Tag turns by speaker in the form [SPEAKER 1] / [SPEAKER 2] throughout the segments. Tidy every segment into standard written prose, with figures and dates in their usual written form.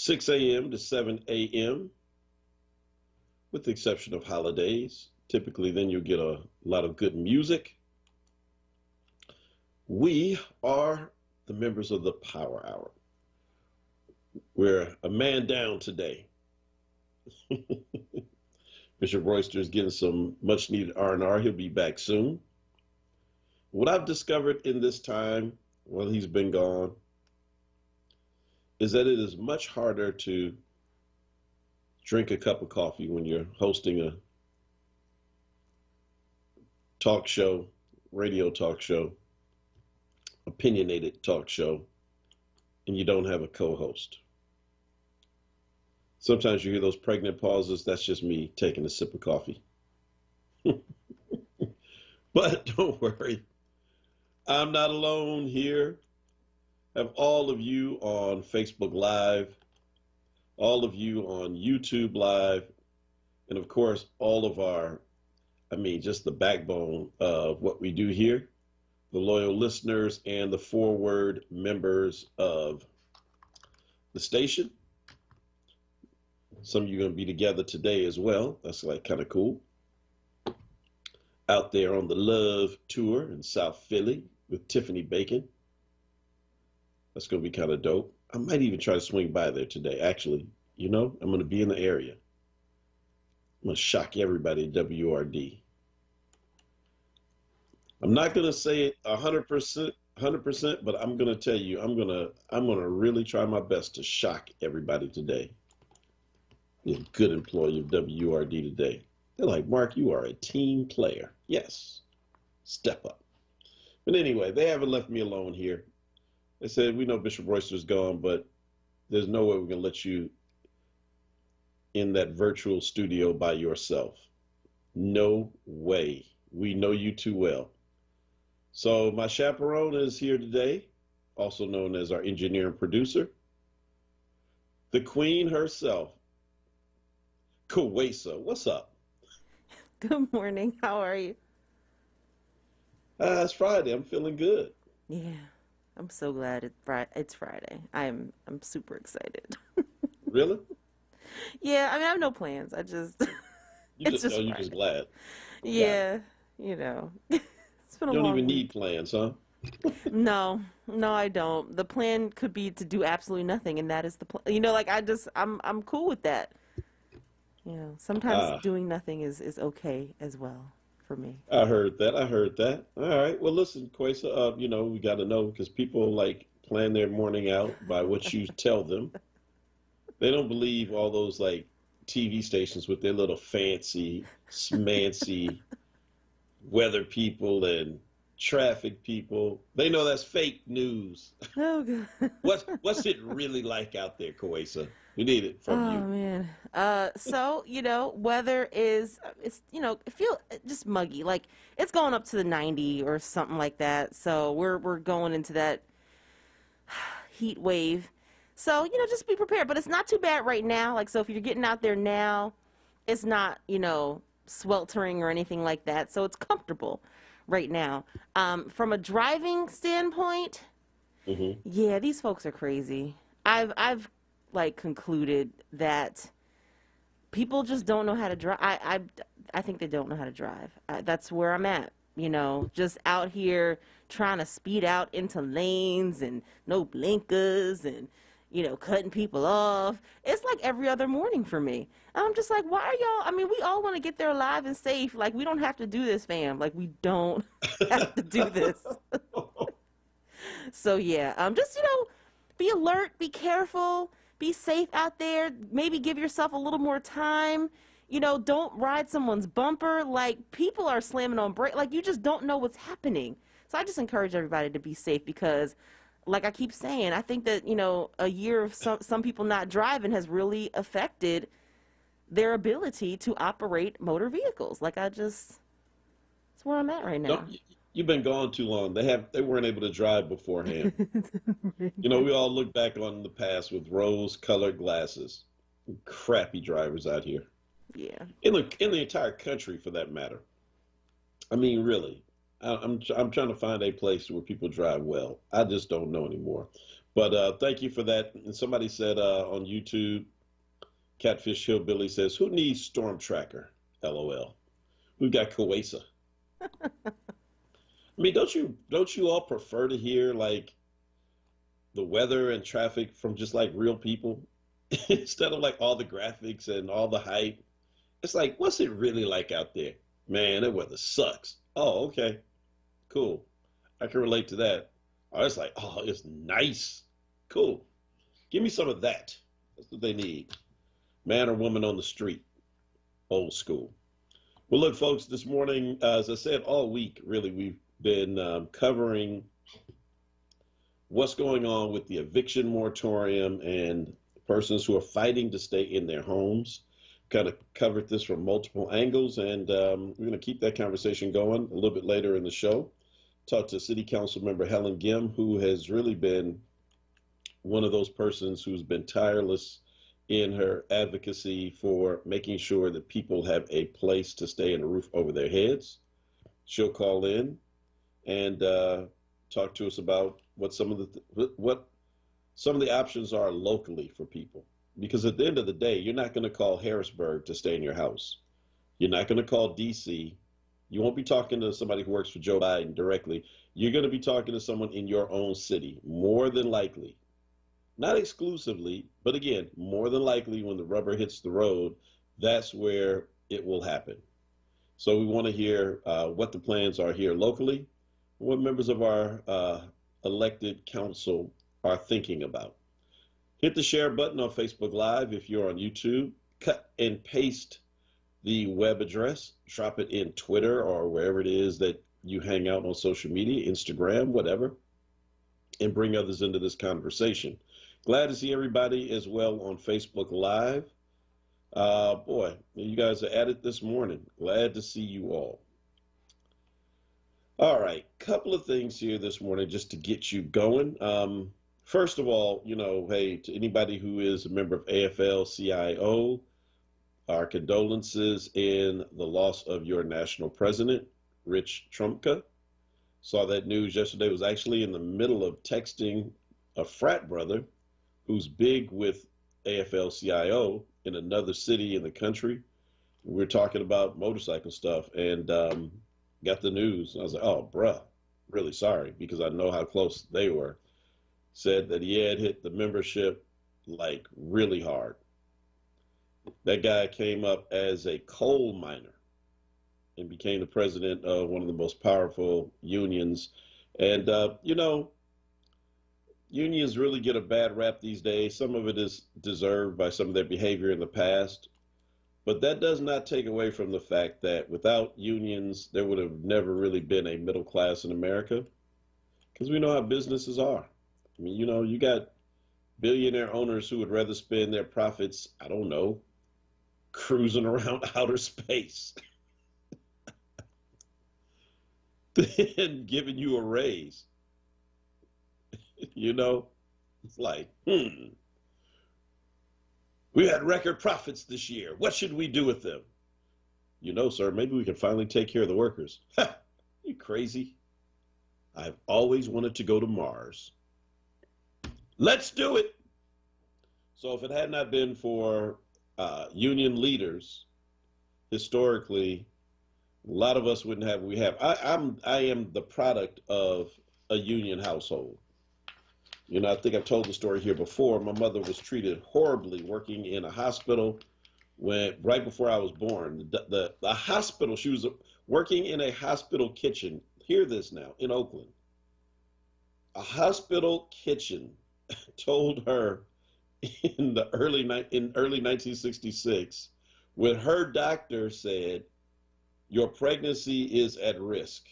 [SPEAKER 1] 6 a.m. to 7 a.m., with the exception of holidays. Typically, then you'll get a lot of good music. We are the members of the Power Hour. We're a man down today. Bishop Royster is getting some much needed R&R. He'll be back soon. What I've discovered in this time while he's been gone is that it is much harder to drink a cup of coffee when you're hosting a talk show, radio talk show, opinionated talk show, and you don't have a co-host. Sometimes you hear those pregnant pauses. That's just me taking a sip of coffee. But don't worry. I'm not alone here. I have all of you on Facebook Live, all of you on YouTube Live, and of course, all of just the backbone of what we do here, the loyal listeners and the onWURD members of the station. Some of you are going to be together today as well. That's like kind of cool. Out there on the Love Tour in South Philly with Tiffany Bacon. That's going to be kind of dope. I might even try to swing by there today. Actually, I'm going to be in the area. I'm going to shock everybody at WURD. I'm not going to say it 100%, but I'm going to tell you, I'm going to really try my best to shock everybody today. Be a good employee of WURD today. They're like, Mark, you are a team player. Yes, step up. But anyway, they haven't left me alone here. They said, we know Bishop Royster's gone, but there's no way we're going to let you in that virtual studio by yourself. No way. We know you too well. So my chaperone is here today, also known as our engineer and producer, the queen herself, Kawesa. What's up?
[SPEAKER 2] Good morning. How are you?
[SPEAKER 1] It's Friday. I'm feeling good.
[SPEAKER 2] Yeah, I'm so glad it's Friday. I'm super excited.
[SPEAKER 1] Really?
[SPEAKER 2] Yeah, I have no plans.
[SPEAKER 1] You
[SPEAKER 2] It's
[SPEAKER 1] just,
[SPEAKER 2] just
[SPEAKER 1] you're just
[SPEAKER 2] Friday.
[SPEAKER 1] glad.
[SPEAKER 2] Yeah, it's been a
[SPEAKER 1] You don't
[SPEAKER 2] long
[SPEAKER 1] even need
[SPEAKER 2] week.
[SPEAKER 1] plans, huh?
[SPEAKER 2] No, I don't. The plan could be to do absolutely nothing, and that is the plan. I'm cool with that. Sometimes
[SPEAKER 1] Ah,
[SPEAKER 2] doing nothing is okay as well for me.
[SPEAKER 1] I heard that. All right. Well, listen, Kwesa, we got to know because people like plan their morning out by what you tell them. They don't believe all those like TV stations with their little fancy, smancy weather people and traffic people. They know that's fake news.
[SPEAKER 2] Oh, God.
[SPEAKER 1] What's it really like out there, Kwesa? We need it from
[SPEAKER 2] Oh
[SPEAKER 1] you.
[SPEAKER 2] man. Weather it feel just muggy. Like it's going up to the 90 or something like that. So we're going into that heat wave. So, just be prepared. But it's not too bad right now. Like, so if you're getting out there now, it's not, sweltering or anything like that. So it's comfortable right now. From a driving standpoint,
[SPEAKER 1] Hmm.
[SPEAKER 2] yeah, these folks are crazy. I've like concluded that people just don't know how to drive. I think they don't know how to drive. That's where I'm at. Just out here trying to speed out into lanes and no blinkers and cutting people off. It's like every other morning for me. And I'm just like, why are y'all? We all want to get there alive and safe. Like, we don't have to do this, fam. Like, we don't have to do this. So yeah, just be alert, be careful, be safe out there. Maybe give yourself a little more time. Don't ride someone's bumper. Like, people are slamming on brake. Like, you just don't know what's happening. So I just encourage everybody to be safe because, like I keep saying, I think that a year of some people not driving has really affected their ability to operate motor vehicles. That's where I'm at right now.
[SPEAKER 1] Don't You've been gone too long. They weren't able to drive beforehand. We all look back on the past with rose-colored glasses. Crappy drivers out here.
[SPEAKER 2] Yeah.
[SPEAKER 1] In the entire country, for that matter. Really. I'm trying to find a place where people drive well. I just don't know anymore. But thank you for that. And somebody said on YouTube, Catfish Hillbilly says, "Who needs Storm Tracker?" LOL. We've got Coesa. I mean, don't you all prefer to hear like the weather and traffic from just like real people instead of like all the graphics and all the hype? It's like, what's it really like out there? Man, that weather sucks. Oh, okay, cool. I can relate to that. Oh, it's like, oh, it's nice. Cool. Give me some of that. That's what they need. Man or woman on the street. Old school. Well, look, folks, this morning, as I said, all week, really, we've been covering what's going on with the eviction moratorium and persons who are fighting to stay in their homes. Kind of covered this from multiple angles, and we're going to keep that conversation going a little bit later in the show. Talked to City Council member Helen Gim, who has really been one of those persons who's been tireless in her advocacy for making sure that people have a place to stay and a roof over their heads. She'll call in and talk to us about what some of the options are locally for people. Because at the end of the day, you're not going to call Harrisburg to stay in your house. You're not going to call DC. You won't be talking to somebody who works for Joe Biden directly. You're going to be talking to someone in your own city, more than likely. Not exclusively, but again, more than likely when the rubber hits the road, that's where it will happen. So we want to hear what the plans are here locally, what members of our elected council are thinking about. Hit the share button on Facebook Live if you're on YouTube. Cut and paste the web address. Drop it in Twitter or wherever it is that you hang out on social media, Instagram, whatever, and bring others into this conversation. Glad to see everybody as well on Facebook Live. Boy, you guys are at it this morning. Glad to see you all. All right, couple of things here this morning just to get you going. First of all, hey, to anybody who is a member of AFL-CIO, our condolences in the loss of your national president, Rich Trumka. Saw that news yesterday. Was actually in the middle of texting a frat brother who's big with AFL-CIO in another city in the country. We were talking about motorcycle stuff and got the news. I was like, oh, bruh, really sorry, because I know how close they were. Said that he had hit the membership like really hard. That guy came up as a coal miner and became the president of one of the most powerful unions. And, unions really get a bad rap these days. Some of it is deserved by some of their behavior in the past. But that does not take away from the fact that without unions, there would have never really been a middle class in America, because we know how businesses are. I mean, you got billionaire owners who would rather spend their profits, I don't know, cruising around outer space than giving you a raise. It's like, we had record profits this year. What should we do with them? Sir, maybe we can finally take care of the workers. Ha! You crazy? I've always wanted to go to Mars. Let's do it. So if it had not been for union leaders, historically, a lot of us wouldn't have what we have. I am the product of a union household. I think I've told the story here before. My mother was treated horribly working in a hospital right before I was born. The hospital, she was working in a hospital kitchen. Hear this now, in Oakland. A hospital kitchen told her in early 1966, when her doctor said, your pregnancy is at risk.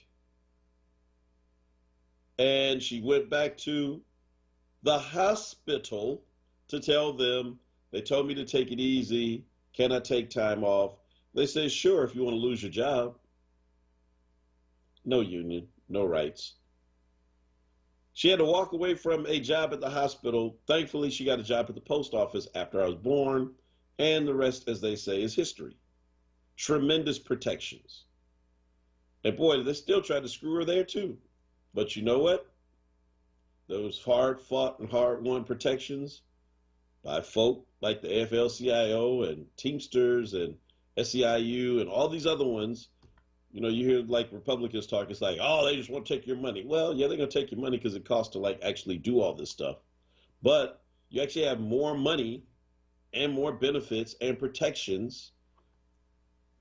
[SPEAKER 1] And she went back to the hospital to tell them, they told me to take it easy. Can I take time off? They said, sure, if you want to lose your job. No union, no rights. She had to walk away from a job at the hospital. Thankfully, she got a job at the post office after I was born. And the rest, as they say, is history. Tremendous protections. And boy, they still tried to screw her there too. But you know what? those hard fought and hard won protections by folk like the AFL-CIO and Teamsters and SEIU and all these other ones. You know, you hear like Republicans talk, it's like, oh, they just want to take your money. Well, yeah, they're going to take your money because it costs to like actually do all this stuff. But you actually have more money and more benefits and protections.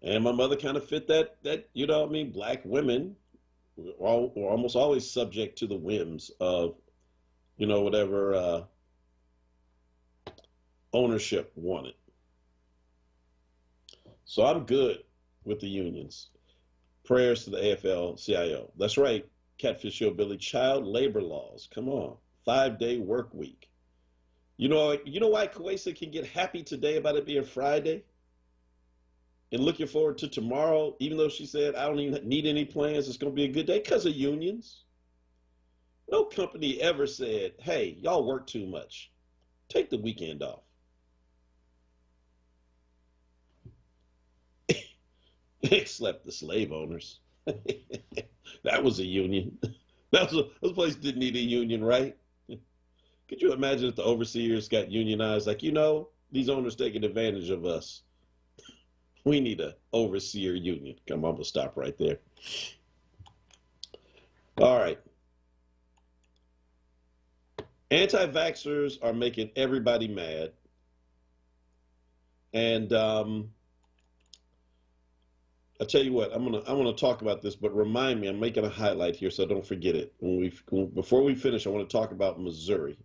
[SPEAKER 1] And my mother kind of fit that, you know what I mean, black women were almost always subject to the whims of, you know, whatever ownership wanted. So I'm good with the unions. Prayers to the AFL-CIO. That's right, Catfish Hillbilly. Child labor laws. Come on, 5-day work week. You know why Kuwesa can get happy today about it being Friday and looking forward to tomorrow, even though she said, I don't even need any plans, it's going to be a good day? Because of unions. No company ever said, hey, y'all work too much. Take the weekend off. Except the slave owners. That was a union. Those places didn't need a union, right? Could you imagine if the overseers got unionized? Like, you know, these owners taking advantage of us. We need an overseer union. Come on, we'll stop right there. All right. Anti-vaxxers are making everybody mad. And I'll tell you what, I'm gonna talk about this, but remind me, I'm making a highlight here so I don't forget it. Before we finish, I want to talk about Missouri.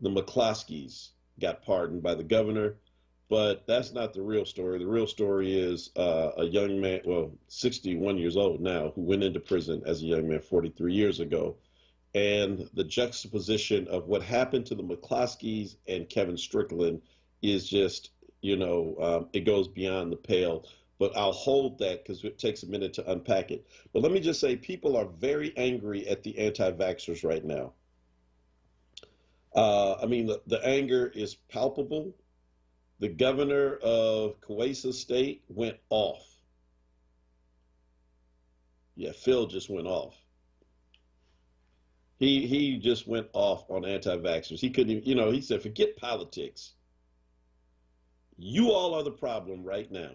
[SPEAKER 1] The McCloskeys got pardoned by the governor, but that's not the real story. The real story is a young man, well, 61 years old now, who went into prison as a young man 43 years ago. And the juxtaposition of what happened to the McCloskeys and Kevin Strickland is just, it goes beyond the pale. But I'll hold that because it takes a minute to unpack it. But let me just say, people are very angry at the anti-vaxxers right now. The anger is palpable. The governor of Kuwait State went off. Yeah, Phil just went off. He just went off on anti-vaxxers. He couldn't even, he said, forget politics. You all are the problem right now.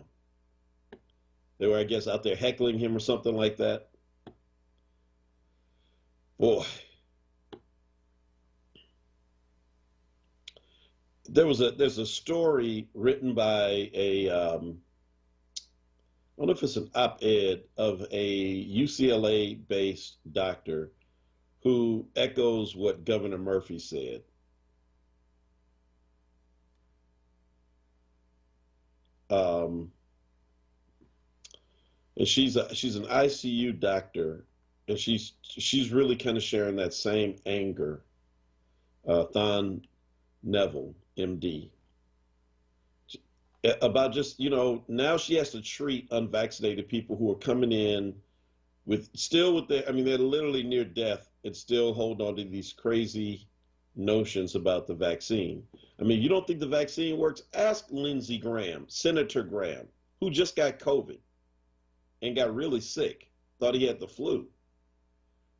[SPEAKER 1] They were, I guess, out there heckling him or something like that. Boy. There's a story written by I don't know if it's an op-ed of a UCLA-based doctor who echoes what Governor Murphy said. And she's an ICU doctor, and she's really kind of sharing that same anger. Thon Neville, MD, about just, now she has to treat unvaccinated people who are coming in with they're literally near death and still hold on to these crazy notions about the vaccine. You don't think the vaccine works? Ask Lindsey Graham, Senator Graham, who just got COVID and got really sick, thought he had the flu,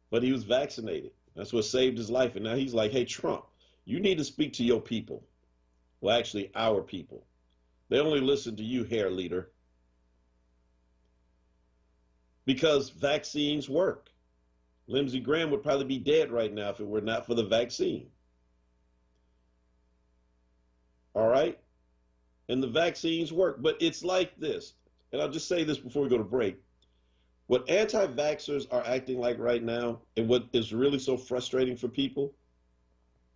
[SPEAKER 1] but he was vaccinated. That's what saved his life. And now he's like, hey, Trump, you need to speak to your people. Well, actually, our people. They only listen to you, hair leader. Because vaccines work. Lindsey Graham would probably be dead right now if it were not for the vaccine. All right? And the vaccines work. But it's like this. And I'll just say this before we go to break. What anti-vaxxers are acting like right now, and what is really so frustrating for people,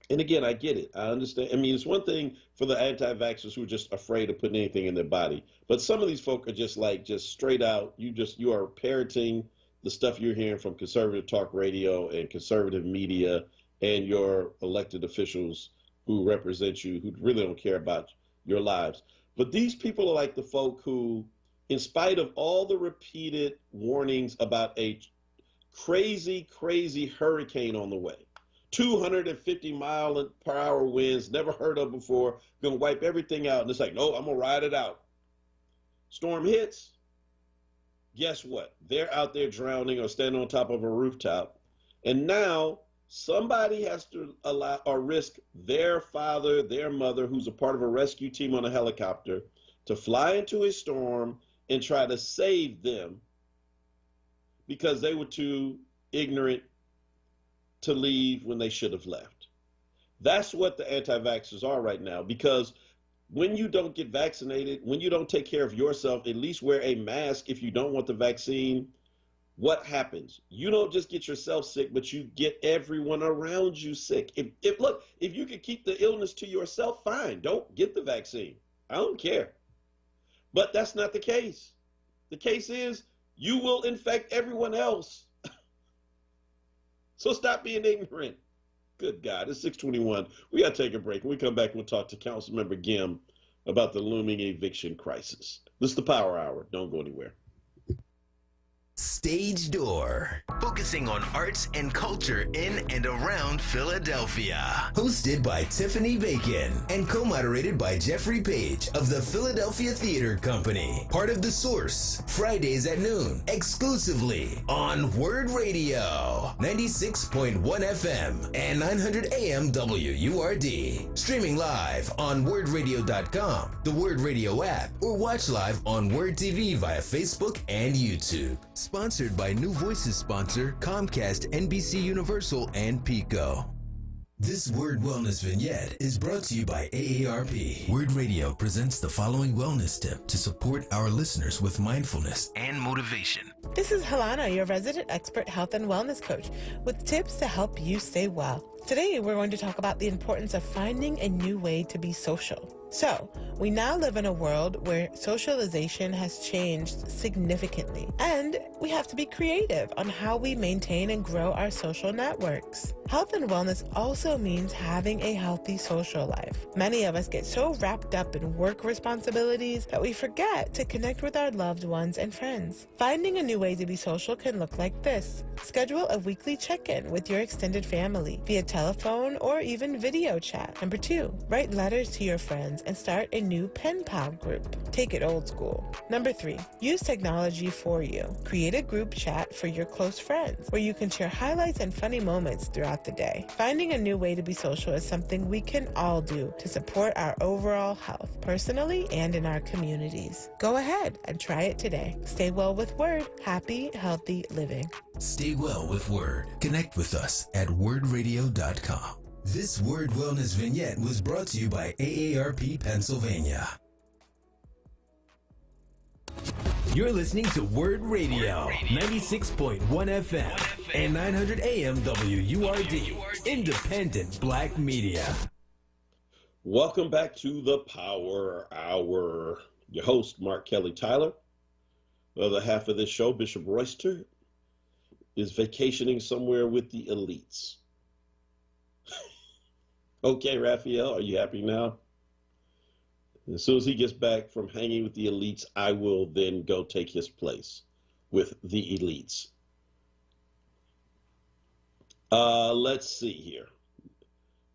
[SPEAKER 1] and again, I get it. I understand. It's one thing for the anti-vaxxers who are just afraid of putting anything in their body. But some of these folk are just straight out, you are parroting the stuff you're hearing from conservative talk radio and conservative media and your elected officials who represent you, who really don't care about your lives. But these people are like the folk who, in spite of all the repeated warnings about a crazy, crazy hurricane on the way, 250-mile-per-hour winds, never heard of before, gonna wipe everything out. And it's like, no, I'm gonna ride it out. Storm hits. Guess what? They're out there drowning or standing on top of a rooftop. And now Somebody has to allow or risk their father, their mother, who's a part of a rescue team on a helicopter, to fly into a storm and try to save them because they were too ignorant to leave when they should have left. That's what the anti-vaxxers are right now, because when you don't get vaccinated, when you don't take care of yourself, at least wear a mask if you don't want the vaccine. What happens? You don't just get yourself sick, but you get everyone around you sick. If you can keep the illness to yourself, fine. Don't get the vaccine. I don't care. But that's not the case. The case is you will infect everyone else. So stop being ignorant. Good God, it's 6:21. We got to take a break. When we come back, we'll talk to Councilmember Gim about the looming eviction crisis. This is the Power Hour. Don't go anywhere.
[SPEAKER 3] Stage Door, focusing on arts and culture in and around Philadelphia. Hosted by Tiffany Bacon and co-moderated by Jeffrey Page of the Philadelphia Theater Company. Part of The Source, Fridays at noon, exclusively on WURD Radio, 96.1 FM and 900 AM WURD. Streaming live on WURDradio.com, the WURD Radio app, or watch live on WURD TV via Facebook and YouTube. Sponsored by New Voices sponsor Comcast, NBC Universal, and Pico. This WURD Wellness Vignette is brought to you by AARP. WURD Radio presents the following wellness tip to support our listeners with mindfulness and motivation.
[SPEAKER 4] This is Halana, your resident expert health and wellness coach, with tips to help you stay well. Today, we're going to talk about the importance of finding a new way to be social. So, we now live in a world where socialization has changed significantly, and we have to be creative on how we maintain and grow our social networks. Health and wellness also means having a healthy social life. Many of us get so wrapped up in work responsibilities that we forget to connect with our loved ones and friends. Finding a new way to be social can look like this. Schedule a weekly check-in with your extended family via telephone or even video chat. Number 2, write letters to your friends and start a new pen pal group. Take it old school. Number 3, use technology for you. Create a group chat for your close friends where you can share highlights and funny moments throughout the day. Finding a new way to be social is something we can all do to support our overall health, personally and in our communities. Go ahead and try it today. Stay well with WURD. Happy, healthy living.
[SPEAKER 3] Stay well with WURD. Connect with us at WURDradio.com. This WURD Wellness Vignette was brought to you by AARP Pennsylvania. You're listening to WURD Radio, 96.1 FM and 900 AM WURD, independent black media.
[SPEAKER 1] Welcome back to the Power Hour. Your host, Mark Kelly Tyler. The other half of this show, Bishop Royster, is vacationing somewhere with the elites. Okay, Raphael, are you happy now? As soon as he gets back from hanging with the elites, I will then go take his place with the elites. Let's see here.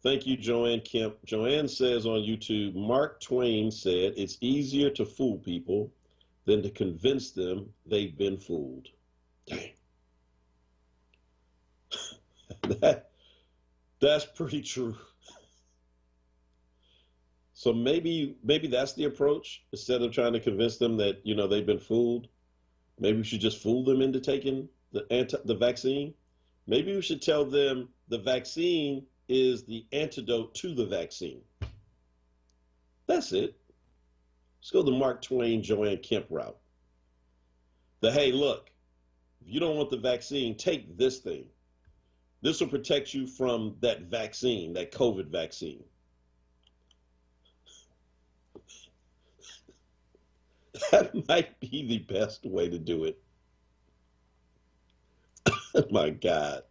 [SPEAKER 1] Thank you, Joanne Kemp. Joanne says on YouTube, Mark Twain said, it's easier to fool people than to convince them they've been fooled. Dang. That's pretty true. So maybe that's the approach. Instead of trying to convince them that, they've been fooled, maybe we should just fool them into taking the vaccine. Maybe we should tell them the vaccine is the antidote to the vaccine. That's it. Let's go the Mark Twain, Joanne Kemp route. Hey, look, if you don't want the vaccine, take this thing. This will protect you from that vaccine, that COVID vaccine. That might be the best way to do it. My God.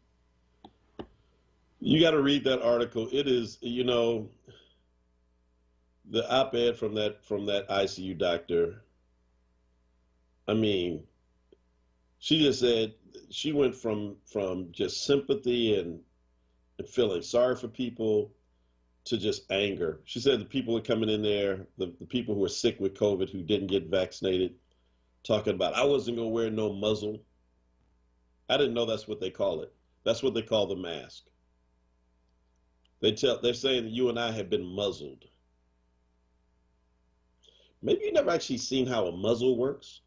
[SPEAKER 1] You got to read that article. It is, the op-ed from that ICU doctor. I mean, she just said she went from just sympathy and feeling sorry for people to just anger. She said the people are coming in there, the people who are sick with COVID who didn't get vaccinated, talking about, I wasn't going to wear no muzzle. I didn't know that's what they call it. That's what they call the mask. They're saying that you and I have been muzzled. Maybe you never actually seen how a muzzle works,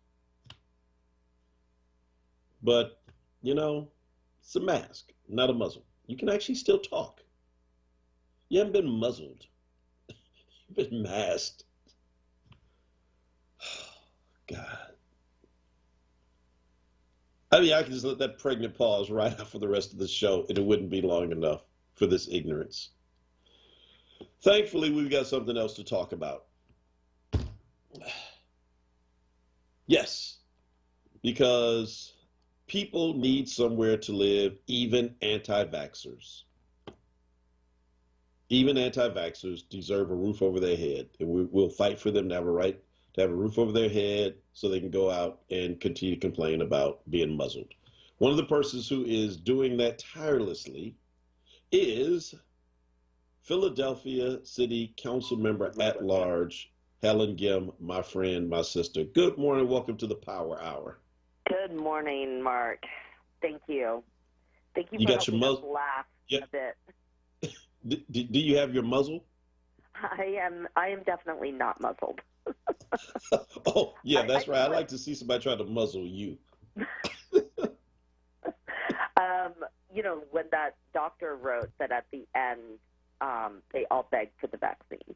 [SPEAKER 1] but you know, it's a mask, not a muzzle. You can actually still talk. You haven't been muzzled. You've been masked. God. I mean, I could just let that pregnant pause right out for the rest of the show, and it wouldn't be long enough for this ignorance. Thankfully, we've got something else to talk about. Yes, because people need somewhere to live, even anti-vaxxers. Even anti-vaxxers deserve a roof over their head, and we'll fight for them to have a right to have a roof over their head so they can go out and continue to complain about being muzzled. One of the persons who is doing that tirelessly is Philadelphia City Council Member at Large, Helen Gim, my friend, my sister. Good morning. Welcome to the Power Hour.
[SPEAKER 5] Good morning, Mark. Thank you. Thank you
[SPEAKER 1] You
[SPEAKER 5] for
[SPEAKER 1] got your
[SPEAKER 5] helping us
[SPEAKER 1] muzzle?
[SPEAKER 5] laugh
[SPEAKER 1] Yeah.
[SPEAKER 5] a bit.
[SPEAKER 1] Do you have your muzzle?
[SPEAKER 5] I am definitely not muzzled.
[SPEAKER 1] Oh, yeah, that's right. I like to see somebody try to muzzle you.
[SPEAKER 5] You know, when that doctor wrote that at the end, they all begged for the vaccine.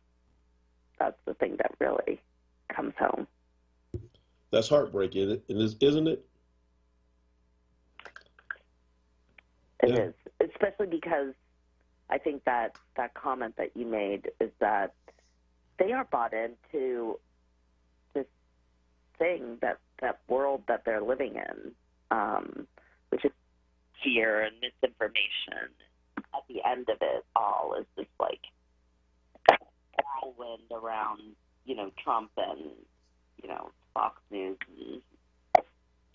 [SPEAKER 5] That's the thing that really comes home.
[SPEAKER 1] That's heartbreaking, isn't it?
[SPEAKER 5] It
[SPEAKER 1] Yeah.
[SPEAKER 5] is, especially because I think that comment that you made is that they are bought into this thing, that world that they're living in, which is fear and misinformation. At the end of it all is just like whirlwind around, you know, Trump and, you know, Fox News and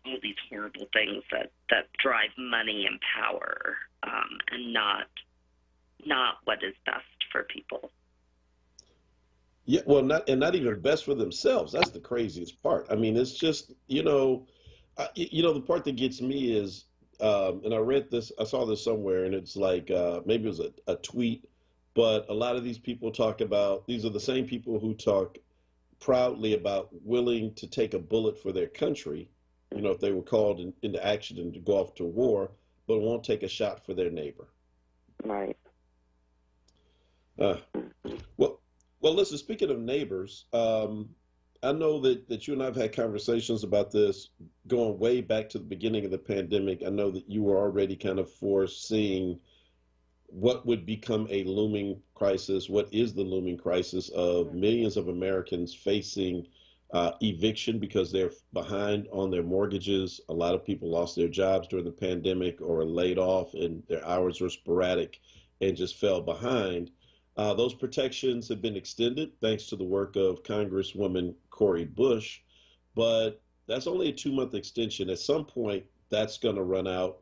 [SPEAKER 5] all these horrible things that drive money and power, and not what is best for people.
[SPEAKER 1] Yeah, well, not even best for themselves. That's the craziest part. I mean, it's just the part that gets me is, and I read this, I saw this somewhere, and it's like maybe it was a tweet, but a lot of these people talk about these are the same people who talk proudly about willing to take a bullet for their country, you know, if they were called into action and to go off to war, but won't take a shot for their neighbor.
[SPEAKER 5] Right.
[SPEAKER 1] Uh, well, listen, speaking of neighbors, I know that you and I have had conversations about this going way back to the beginning of the pandemic. I know that you were already kind of foreseeing what would become a looming crisis, what is the looming crisis of millions of Americans facing eviction because they're behind on their mortgages. A lot of people lost their jobs during the pandemic or were laid off, and their hours were sporadic and just fell behind. Those protections have been extended thanks to the work of Congresswoman Cori Bush, but that's only a 2-month extension. At some point, that's going to run out.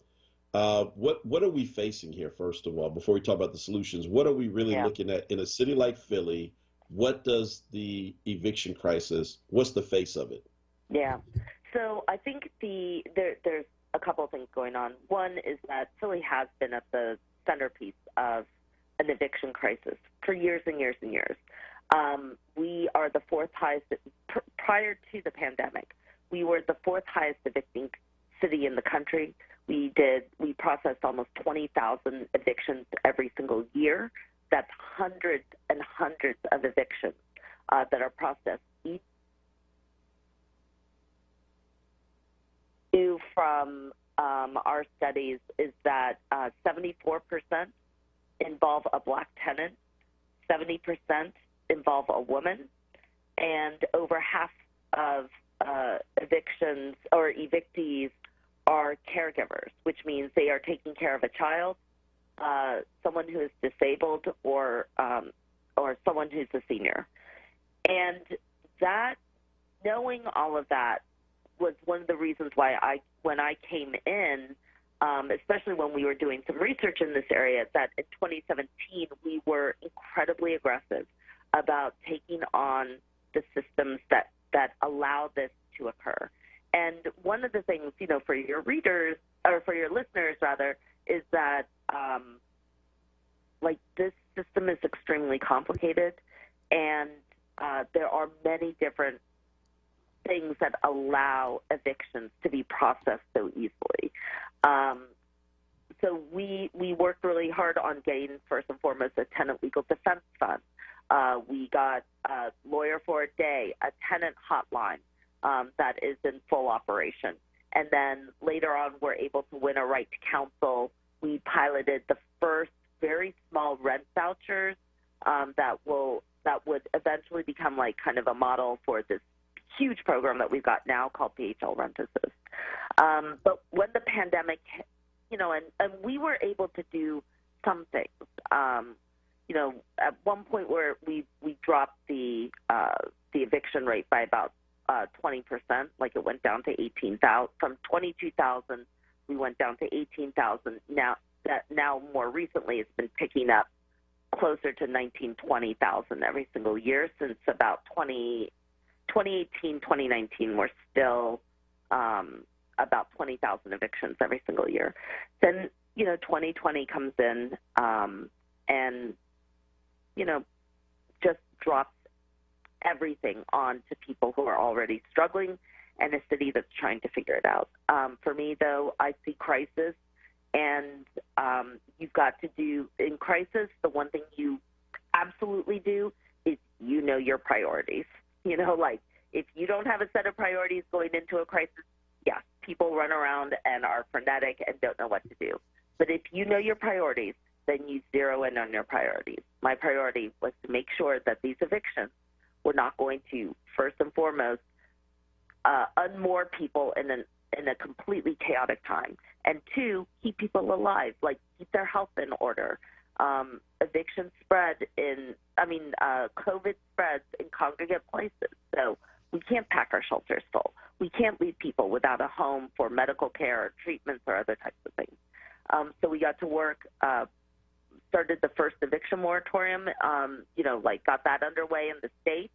[SPEAKER 1] What are we facing here, first of all, before we talk about the solutions? What are we really looking at in a city like Philly? What does the eviction crisis, what's the face of it?
[SPEAKER 5] Yeah. So I think there's a couple of things going on. One is that Philly has been at the centerpiece of an eviction crisis for years and years and years. We are the fourth highest, prior to the pandemic, we were the fourth highest evicting city in the country. We processed almost 20,000 evictions every single year. That's hundreds and hundreds of evictions that are processed each. From our studies is that 74% involve a black tenant, 70% involve a woman, and over half of evictions or evictees are caregivers, which means they are taking care of a child, someone who is disabled, or someone who's a senior. And that, knowing all of that, was one of the reasons why when I came in, especially when we were doing some research in this area, that in 2017 we were incredibly aggressive about taking on the systems that allow this to occur. And one of the things, you know, for your readers, or for your listeners rather, is that like this system is extremely complicated, and there are many different things that allow evictions to be processed so easily. So we worked really hard on getting, first and foremost, a tenant legal defense fund. We got a lawyer for a day, a tenant hotline that is in full operation. And then later on, we're able to win a right to counsel. We piloted the first very small rent vouchers that would eventually become like kind of a model for this huge program that we've got now called PHL Rent Assist. But when the pandemic hit, and we were able to do some things. At one point where we dropped the eviction rate by about 20%, like it went down to 18,000 from 22,000. We went down to 18,000. Now more recently, it's been picking up closer to 19, 20,000 every single year since about 2018, 2019. We're still about 20,000 evictions every single year. Then 2020 comes in and just drops everything on to people who are already struggling and a city that's trying to figure it out. For me, though, I see crisis, and you've got to do, in crisis, the one thing you absolutely do is your priorities. Like if you don't have a set of priorities going into a crisis, yes, people run around and are frenetic and don't know what to do. But if you know your priorities, then you zero in on your priorities. My priority was to make sure that these evictions were not going to, first and foremost, unmoor people in a completely chaotic time, and two, keep people alive, like keep their health in order. Eviction COVID spreads in congregate places, so we can't pack our shelters full. We can't leave people without a home for medical care or treatments or other types of things. So we got to work, started the first eviction moratorium, got that underway in the state.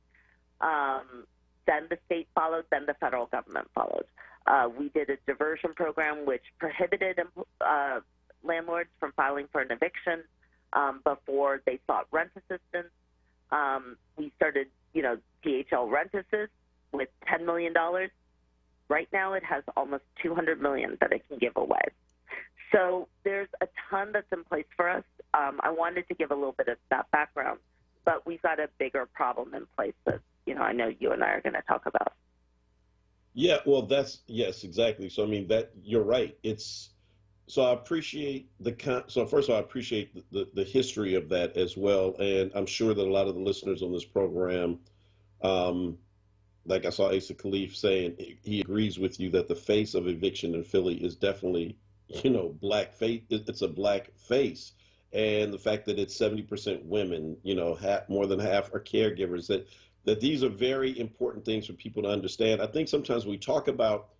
[SPEAKER 5] Then the state followed, then the federal government followed. We did a diversion program which prohibited landlords from filing for an eviction before they sought rent assistance. We started, PHL Rent Assist with $10 million. Right now it has almost $200 million that it can give away. So there's a ton that's in place for us. I wanted to give a little bit of that background, but we've got a bigger problem in place that, I know you and I are going to talk about.
[SPEAKER 1] Yeah, well, yes, exactly. So, I mean, that you're right. So I appreciate so first of all, I appreciate the history of that as well. And I'm sure that a lot of the listeners on this program, like I saw Asa Khalif saying, he agrees with you that the face of eviction in Philly is definitely, black face. It's a black face. And the fact that it's 70% women, more than half are caregivers, that these are very important things for people to understand. I think sometimes we talk about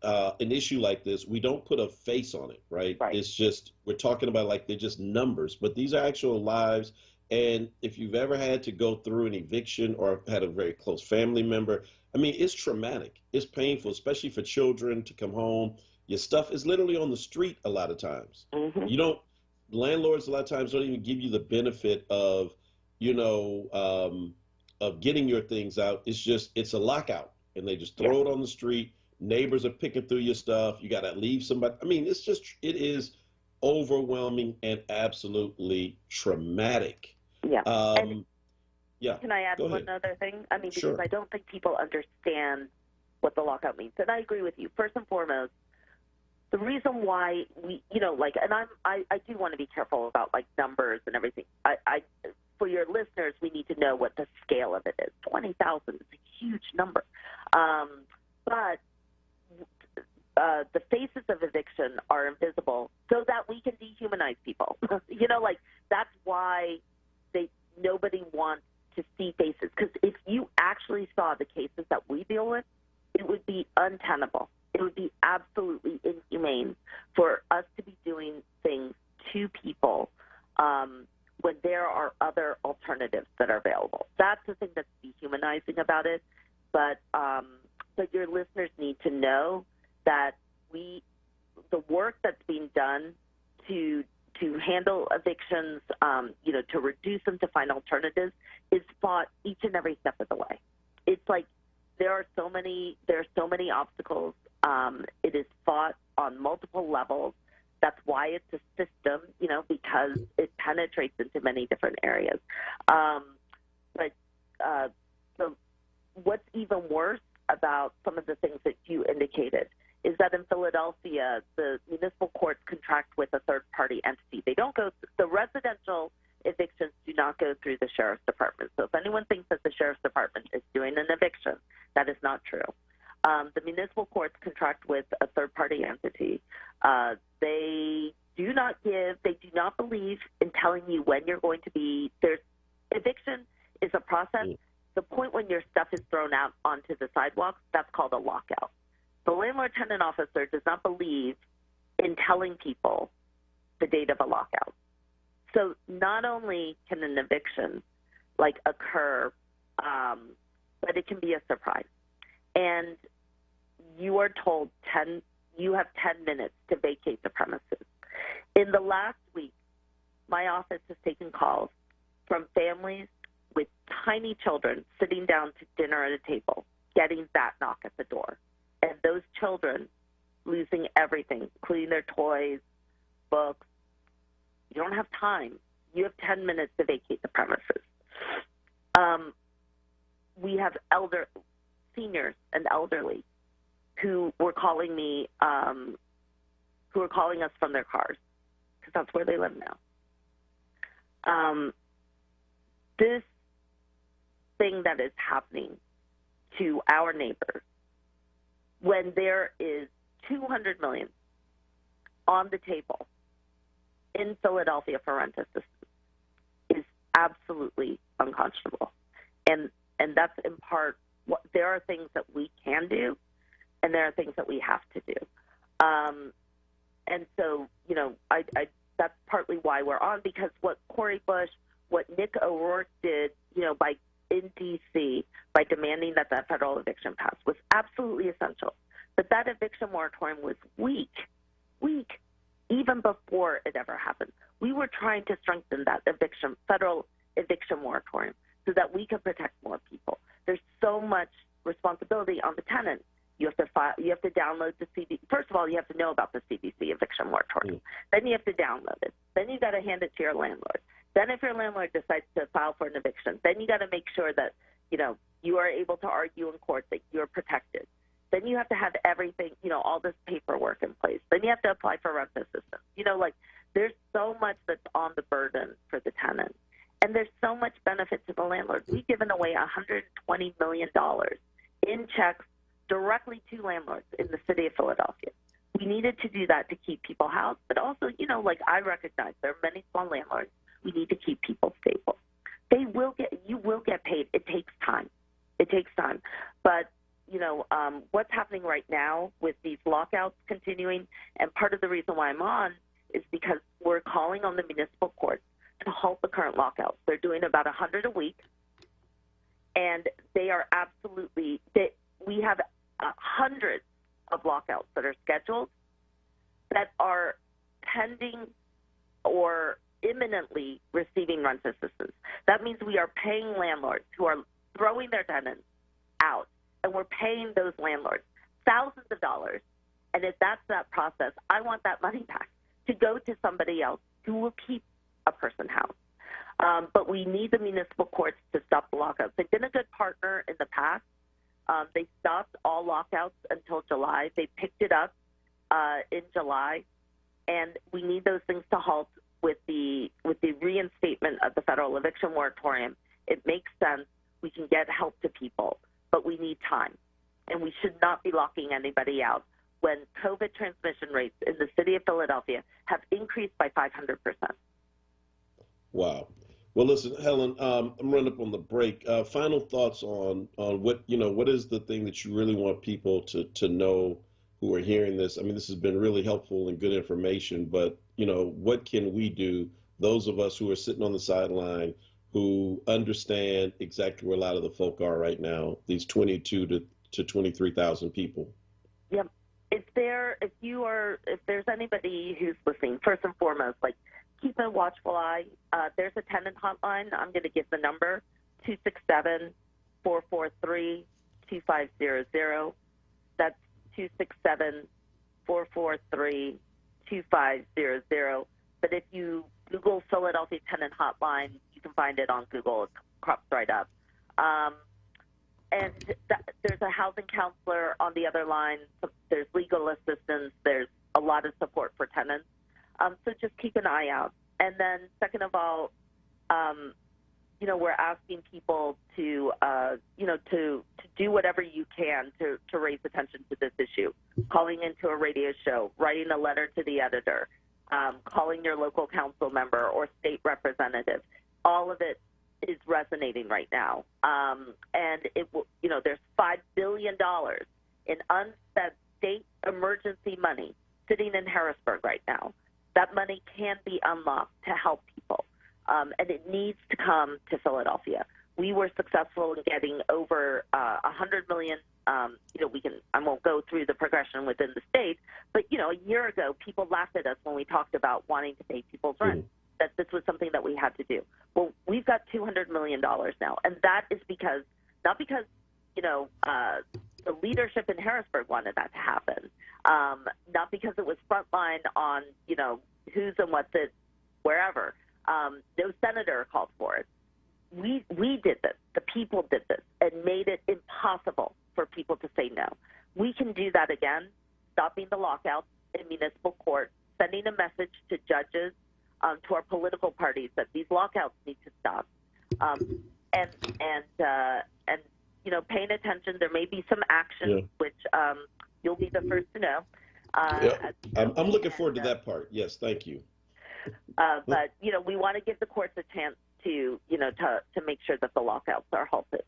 [SPEAKER 1] an issue like this, we don't put a face on it, right? It's just, we're talking about like they're just numbers, but these are actual lives. And if you've ever had to go through an eviction or had a very close family member, I mean, it's traumatic. It's painful, especially for children to come home. Your stuff is literally on the street a lot of times. Mm-hmm. Landlords a lot of times don't even give you the benefit of, of getting your things out. It's a lockout, and they just throw it on the street. Neighbors are picking through your stuff. You got to leave somebody. I mean, it is overwhelming and absolutely traumatic.
[SPEAKER 5] Yeah.
[SPEAKER 1] Yeah.
[SPEAKER 5] Can I add one other thing? I mean, because
[SPEAKER 1] Sure.
[SPEAKER 5] I don't think people understand what the lockout means. And I agree with you. First and foremost, the reason why we, and I do want to be careful about like numbers and everything. For your listeners, we need to know what the scale of it is. 20,000 is a huge number. But the faces of eviction are invisible so that we can dehumanize people. That's why nobody wants to see faces. Because if you actually saw the cases that we deal with, it would be untenable. It would be absolutely inhumane for us to be doing things to people when there are other alternatives that are available. That's the thing that's dehumanizing about it. But your listeners need to know that the work that's being done to to handle evictions, to reduce them, to find alternatives, is fought each and every step of the way. It's like there are so many obstacles. It is fought on multiple levels. That's why it's a system, because it penetrates into many different areas. So what's even worse about some of the things that you indicated is that in Philadelphia, the municipal courts contract with a third-party entity. They don't go. The residential evictions do not go through the sheriff's department. So if anyone thinks that the sheriff's department is doing an eviction, that is not true. The municipal courts contract with a third-party entity. They do not believe in telling you when you're going to be. Eviction is a process. The point when your stuff is thrown out onto the sidewalks, that's called a lockout. The landlord-tenant officer does not believe in telling people the date of a lockout. So not only can an eviction occur, but it can be a surprise. And you are told you have 10 minutes to vacate the premises. In the last week, my office has taken calls from families with tiny children sitting down to dinner at a table, getting that knock at the door. And those children losing everything, including their toys, books. You don't have time. You have 10 minutes to vacate the premises. We have seniors and elderly who were calling me, who were calling us from their cars, because that's where they live now. This thing that is happening to our neighbors, when there is $200 million on the table in Philadelphia for rent assistance, is absolutely unconscionable. And that's in part there are things that we can do, and there are things that we have to do. And so, that's partly why we're on, because what Cori Bush, what Nick O'Rourke did, in D.C. by demanding that federal eviction pass was absolutely essential. But that eviction moratorium was weak, even before it ever happened. We were trying to strengthen that federal eviction moratorium so that we could protect more people. There's so much responsibility on the tenant. You have to download the CDC. First of all, you have to know about the CDC eviction moratorium. Then you have to download it. Then you got to hand it to your landlord. Then if your landlord decides to file for an eviction, then you got to make sure that, you are able to argue in court that you're protected. Then you have to have everything, all this paperwork in place. Then you have to apply for rent assistance. There's so much that's on the burden for the tenant. And there's so much benefit to the landlord. We've given away $120 million in checks directly to landlords in the city of Philadelphia. We needed to do that to keep people housed, but also, I recognize there are many small landlords. We need to keep people stable. You will get paid. It takes time. But, what's happening right now with these lockouts continuing, and part of the reason why I'm on is because we're calling on the municipal courts to halt the current lockouts. They're doing about 100 a week, and they are we have hundreds of lockouts that are scheduled that are pending or imminently receiving rent assistance. That means we are paying landlords who are throwing their tenants out, and we're paying those landlords thousands of dollars. And if that's that process, I want that money back to go to somebody else who will keep a person housed. But we need the municipal courts to stop the lockouts. They've been a good partner in the past. They stopped all lockouts until July. They picked it up in July, and we need those things to halt with the reinstatement of the federal eviction moratorium. It makes sense. We can get help to people, but we need time, and we should not be locking anybody out when COVID transmission rates in the city of Philadelphia have increased by 500%.
[SPEAKER 1] Wow. Well, listen, Helen, I'm running up on the break. Final thoughts on what is the thing that you really want people to know who are hearing this? I mean, this has been really helpful and good information, but, what can we do, those of us who are sitting on the sideline, who understand exactly where a lot of the folk are right now, these 22 to 23,000 people?
[SPEAKER 5] Yep. If there's anybody who's listening, first and foremost, keep a watchful eye. There's a tenant hotline. I'm going to give the number, 267-443-2500. That's 267-443-2500. But if you Google Philadelphia Tenant Hotline, you can find it on Google. It crops right up. And there's a housing counselor on the other line. So there's legal assistance. There's a lot of support for tenants. So just keep an eye out. And then second of all, we're asking people to do whatever you can to raise attention to this issue. Calling into a radio show, writing a letter to the editor, calling your local council member or state representative. All of it is resonating right now. And it will, there's $5 billion in unspent state emergency money sitting in Harrisburg right now. That money can be unlocked to help people, and it needs to come to Philadelphia. We were successful in getting over $100 million. I won't go through the progression within the state, but a year ago, people laughed at us when we talked about wanting to pay people's rent. That this was something that we had to do. Well, we've got $200 million now, and that is not because the leadership in Harrisburg wanted that to happen, not because it was frontline on who's and what's it wherever. No senator called for it. We did this. The people did this and made it impossible for people to say no. We can do that again, stopping the lockouts in municipal court, sending a message to judges, to our political parties that these lockouts need to stop, and paying attention. There may be some action, which you'll be the first to know.
[SPEAKER 1] I'm looking forward to that part. Yes, thank you.
[SPEAKER 5] But we want to give the courts a chance to make sure that the lockouts are halted.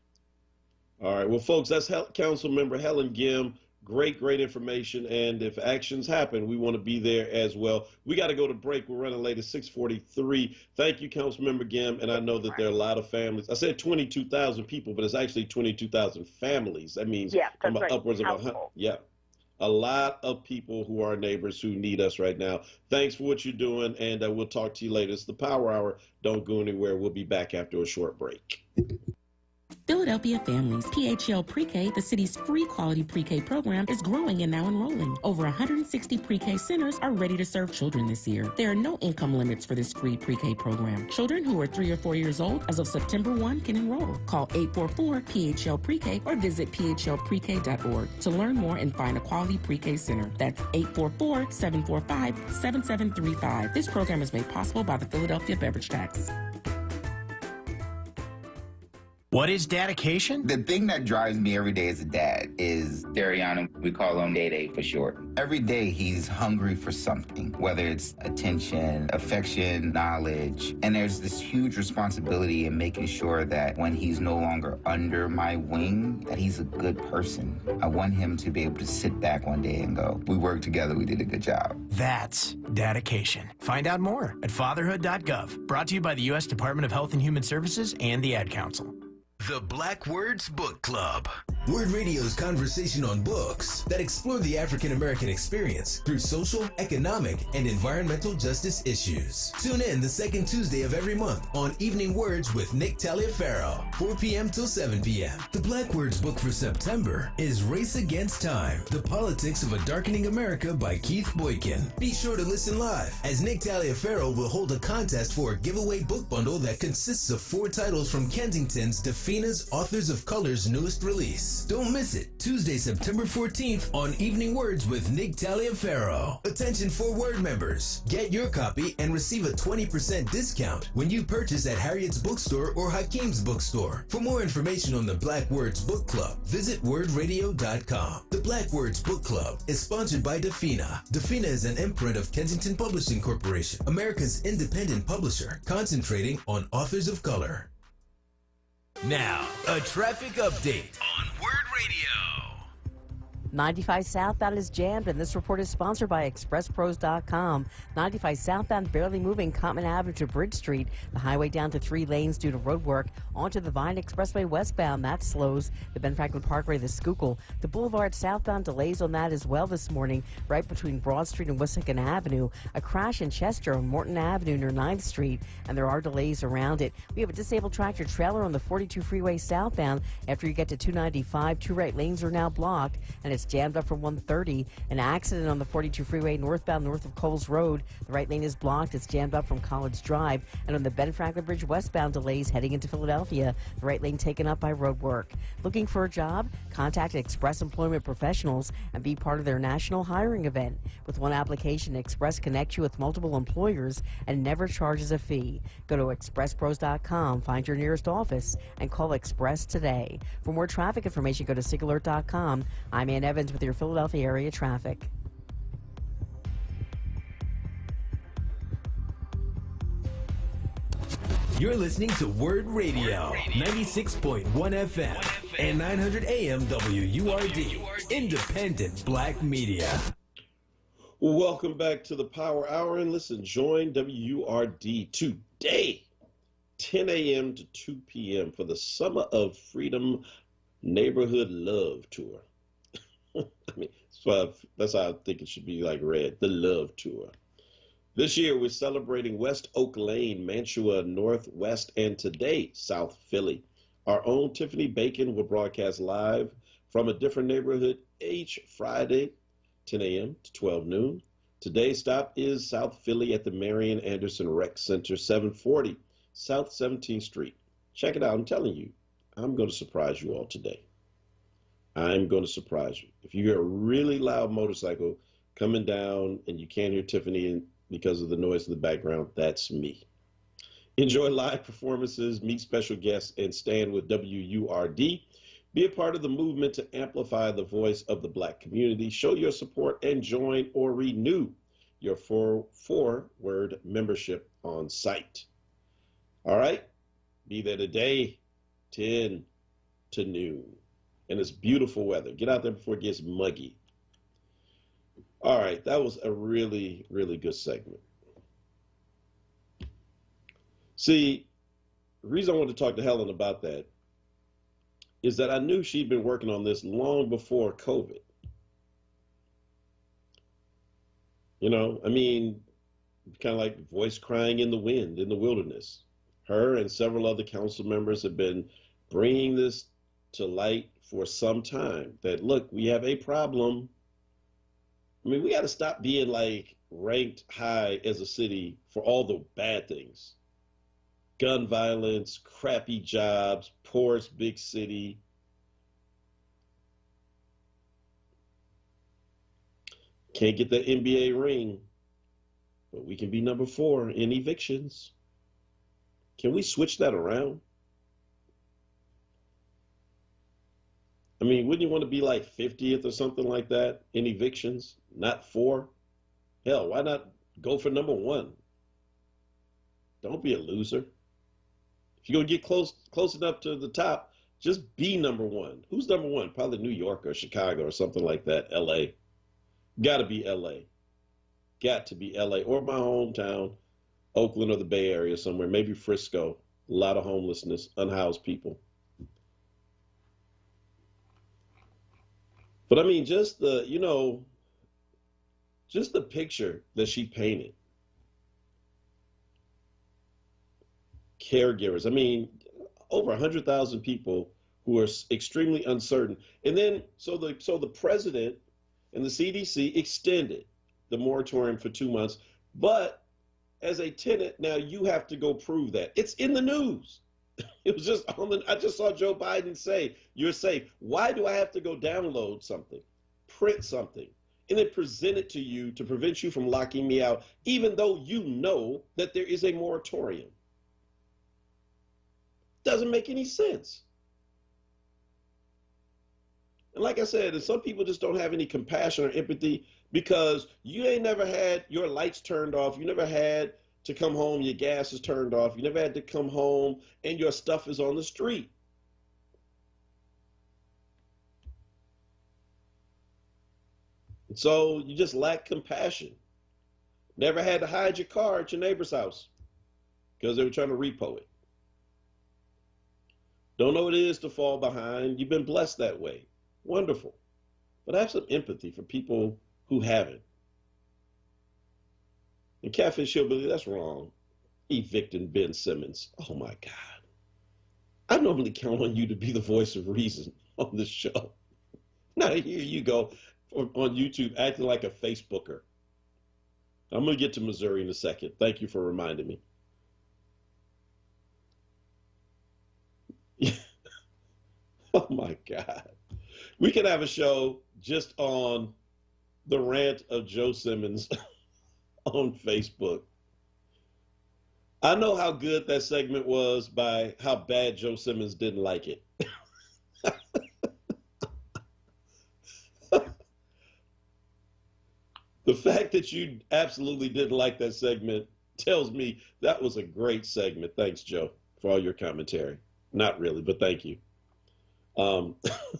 [SPEAKER 1] All right. Well, folks, that's Council Member Helen Gim. Great information. And if actions happen, we want to be there as well. We got to go to break. We're running late at 6:43. Thank you, Councilmember Gim. And I know that there are a lot of families. I said 22,000 people, but it's actually 22,000 families. That means upwards of 100. Yeah. A lot of people who are neighbors who need us right now. Thanks for what you're doing, and we'll talk to you later. It's the Power Hour. Don't go anywhere. We'll be back after a short break.
[SPEAKER 6] Philadelphia Families PHL Pre-K, the city's free quality pre-K program, is growing and now enrolling. Over 160 pre-K centers are ready to serve children this year. There are no income limits for this free pre-K program. Children who are 3 or 4 years old as of September 1 can enroll. Call 844-PHL-PRE-K or visit phlprek.org to learn more and find a quality pre-K center. That's 844-745-7735. This program is made possible by the Philadelphia Beverage Tax.
[SPEAKER 7] What is dedication?
[SPEAKER 8] The thing that drives me every day as a dad is Dariana. We call him Day Day for short. Every day he's hungry for something, whether it's attention, affection, knowledge. And there's this huge responsibility in making sure that when he's no longer under my wing, that he's a good person. I want him to be able to sit back one day and go, we worked together, we did a good job.
[SPEAKER 7] That's dedication. Find out more at fatherhood.gov. Brought to you by the U.S. Department of Health and Human Services and the Ad Council.
[SPEAKER 3] The Black Words Book Club. Word Radio's conversation on books that explore the African American experience through social, economic, and environmental justice issues. Tune in the second Tuesday of every month on Evening Words with Nick Taliaferro, 4 p.m. till 7 p.m. The Black Words book for September is Race Against Time, The Politics of a Darkening America by Keith Boykin. Be sure to listen live as Nick Taliaferro will hold a contest for a giveaway book bundle that consists of 4 titles from Kensington's Defina's Authors of Color's newest release. Don't miss it, Tuesday, September 14th on Evening Words with Nick Taliaferro. Attention 4Word members. Get your copy and receive a 20% discount when you purchase at Harriet's Bookstore or Hakeem's Bookstore. For more information on the Black Words Book Club, visit wordradio.com. The Black Words Book Club is sponsored by Defina. Defina is an imprint of Kensington Publishing Corporation, America's independent publisher, concentrating on authors of color. Now, a traffic update on Word Radio.
[SPEAKER 9] 95 southbound is jammed, and this report is sponsored by ExpressPros.com. 95 southbound barely moving Cottman Avenue to Bridge Street. The highway down to 3 lanes due to road work. Onto the Vine Expressway westbound, that slows. The Ben Franklin Parkway, the Schuylkill. The Boulevard southbound delays on that as well this morning, right between Broad Street and Wissahickon Avenue. A crash in Chester on Morton Avenue near 9th Street, and there are delays around it. We have a disabled tractor trailer on the 42 freeway southbound. After you get to 295, 2 right lanes are now blocked, and it's jammed up from 130. An accident on the 42 freeway northbound north of Coles Road. The right lane is blocked. It's jammed up from College Drive. And on the Ben Franklin Bridge westbound, delays heading into Philadelphia. The right lane taken up by road work. Looking for a job? Contact Express Employment Professionals and be part of their national hiring event. With one application, Express connects you with multiple employers and never charges a fee. Go to expresspros.com, find your nearest office, and call Express today. For more traffic information, go to SIGAlert.com. I'm Ann Evans with your Philadelphia area traffic.
[SPEAKER 3] You're listening to WURD Radio, 96.1 FM and 900 AM WURD, independent black media.
[SPEAKER 1] Welcome back to the Power Hour, and listen, join WURD today, 10 a.m. to 2 p.m. for the Summer of Freedom Neighborhood Love Tour. I mean, that's how I think it should be like read, the Love Tour. This year, we're celebrating West Oak Lane, Mantua Northwest, and today, South Philly. Our own Tiffany Bacon will broadcast live from a different neighborhood each Friday, 10 a.m. to 12 noon. Today's stop is South Philly at the Marion Anderson Rec Center, 740 South 17th Street. Check it out. I'm telling you, I'm going to surprise you all today. I'm going to surprise you. If you hear a really loud motorcycle coming down and you can't hear Tiffany because of the noise in the background, that's me. Enjoy live performances, meet special guests, and stand with WURD. Be a part of the movement to amplify the voice of the black community. Show your support and join or renew your WURD membership on site. All right? Be there today, 10 to noon. And it's beautiful weather. Get out there before it gets muggy. All right, that was a really, really good segment. See, the reason I wanted to talk to Helen about that is that I knew she'd been working on this long before COVID. You know, I mean, kind of like voice crying in the wind, in the wilderness. Her and several other council members have been bringing this to light for some time, that, look, we have a problem. I mean, we got to stop being like ranked high as a city for all the bad things. Gun violence, crappy jobs, poorest big city. Can't get the NBA ring, but we can be number 4 in evictions. Can we switch that around? I mean, wouldn't you want to be like 50th or something like that in evictions, not 4? Hell, why not go for number 1? Don't be a loser. If you're going to get close enough to the top, just be number 1. Who's number 1? Probably New York or Chicago or something like that, LA. Got to be LA. Got to be LA or my hometown, Oakland or the Bay Area somewhere, maybe Frisco. A lot of homelessness, unhoused people. But I mean, just the picture that she painted. Caregivers. I mean, over 100,000 people who are extremely uncertain. And then, so the president and the CDC extended the moratorium for 2 months. But as a tenant, now you have to go prove that. It's in the news. It was just I just saw Joe Biden say, you're safe. Why do I have to go download something, print something, and then present it to you to prevent you from locking me out, even though you know that there is a moratorium? Doesn't make any sense. And like I said, some people just don't have any compassion or empathy because you ain't never had your lights turned off. You never had to come home, your gas is turned off. You never had to come home and your stuff is on the street. So you just lack compassion. Never had to hide your car at your neighbor's house because they were trying to repo it. Don't know what it is to fall behind. You've been blessed that way. Wonderful. But have some empathy for people who haven't. And Catfish Hillbilly, that's wrong. Evicting Ben Simmons. Oh my God. I normally count on you to be the voice of reason on this show. Now here you go on YouTube acting like a Facebooker. I'm going to get to Missouri in a second. Thank you for reminding me. Oh my God. We could have a show just on the rant of Joe Simmons on Facebook. I know how good that segment was by how bad Joe Simmons didn't like it. The fact that you absolutely didn't like that segment tells me that was a great segment. Thanks, Joe, for all your commentary. Not really, but thank you. And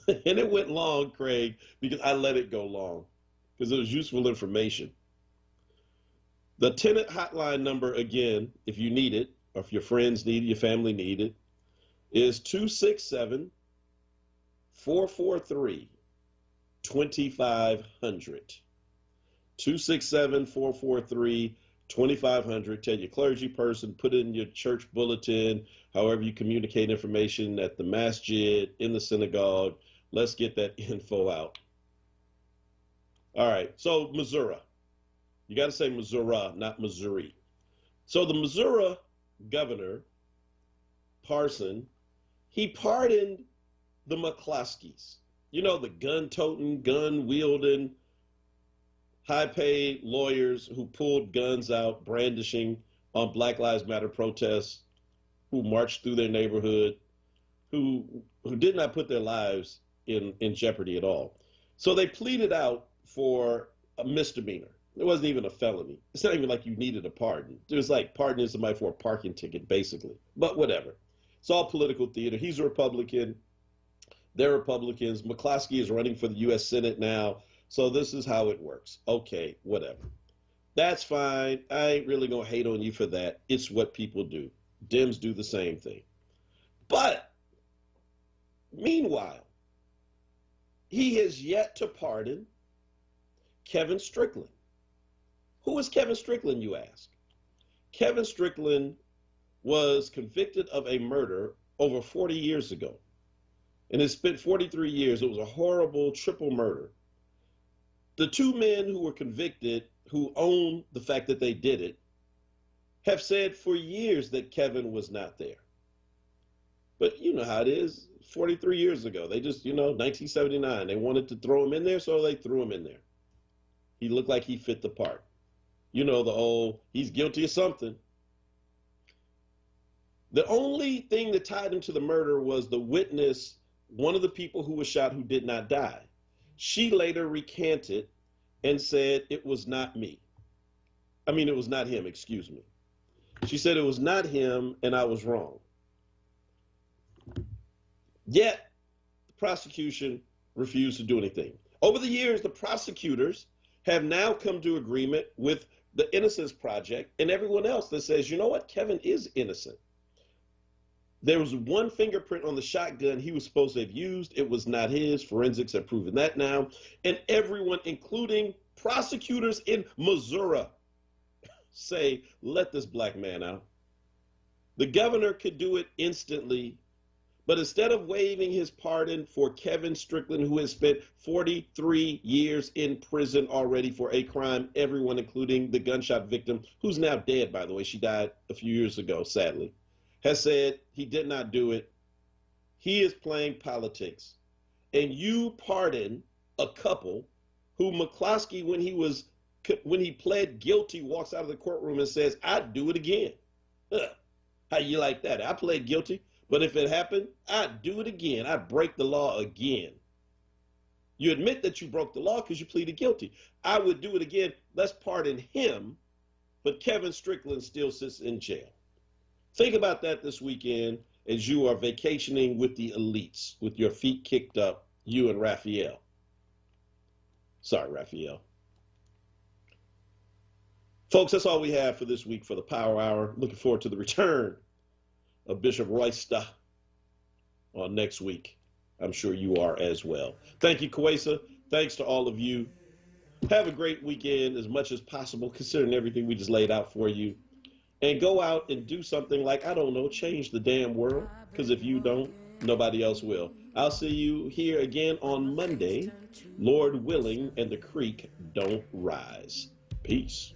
[SPEAKER 1] it went long, Craig, because I let it go long because it was useful information. The tenant hotline number, again, if you need it, or if your friends need it, your family need it, is 267-443-2500. 267-443-2500. Tell your clergy person, put it in your church bulletin, however you communicate information at the masjid, in the synagogue. Let's get that info out. All right, so Missouri. You got to say Missouri, not Missouri. So the Missouri governor, Parson, he pardoned the McCloskeys. You know, the gun-toting, gun-wielding, high-paid lawyers who pulled guns out, brandishing on Black Lives Matter protests, who marched through their neighborhood, who did not put their lives in jeopardy at all. So they pleaded out for a misdemeanor. It wasn't even a felony. It's not even like you needed a pardon. It was like pardoning somebody for a parking ticket, basically. But whatever. It's all political theater. He's a Republican. They're Republicans. McCloskey is running for the U.S. Senate now. So this is how it works. Okay, whatever. That's fine. I ain't really going to hate on you for that. It's what people do. Dems do the same thing. But meanwhile, he has yet to pardon Kevin Strickland. Who is Kevin Strickland, you ask? Kevin Strickland was convicted of a murder over 40 years ago. And it spent 43 years. It was a horrible triple murder. The two men who were convicted, who own the fact that they did it, have said for years that Kevin was not there. But you know how it is, 43 years ago. They just, 1979, they wanted to throw him in there, so they threw him in there. He looked like he fit the part. You know, the old, he's guilty of something. The only thing that tied him to the murder was the witness, one of the people who was shot who did not die. She later recanted and said, it was not me. It was not him, excuse me. She said it was not him and I was wrong. Yet, the prosecution refused to do anything. Over the years, the prosecutors have now come to agreement with the Innocence Project and everyone else that says, you know what, Kevin is innocent. There was one fingerprint on the shotgun he was supposed to have used. It was not his. Forensics have proven that now. And everyone, including prosecutors in Missouri, say, let this black man out. The governor could do it instantly, but instead of waiving his pardon for Kevin Strickland, who has spent 43 years in prison already for a crime, everyone, including the gunshot victim, who's now dead, by the way, she died a few years ago, sadly, has said he did not do it. He is playing politics. And you pardon a couple who McCloskey, when he pled guilty, walks out of the courtroom and says, I'd do it again. How you like that? I pled guilty, but if it happened, I'd do it again. I'd break the law again. You admit that you broke the law because you pleaded guilty. I would do it again. Let's pardon him, but Kevin Strickland still sits in jail. Think about that this weekend as you are vacationing with the elites, with your feet kicked up, you and Raphael. Sorry, Raphael. Folks, that's all we have for this week for the Power Hour. Looking forward to the return of Bishop Royster on next week. I'm sure you are as well. Thank you, Kwesa. Thanks to all of you. Have a great weekend as much as possible, considering everything we just laid out for you. And go out and do something like, I don't know, change the damn world. Because if you don't, nobody else will. I'll see you here again on Monday, Lord willing, and the creek don't rise. Peace.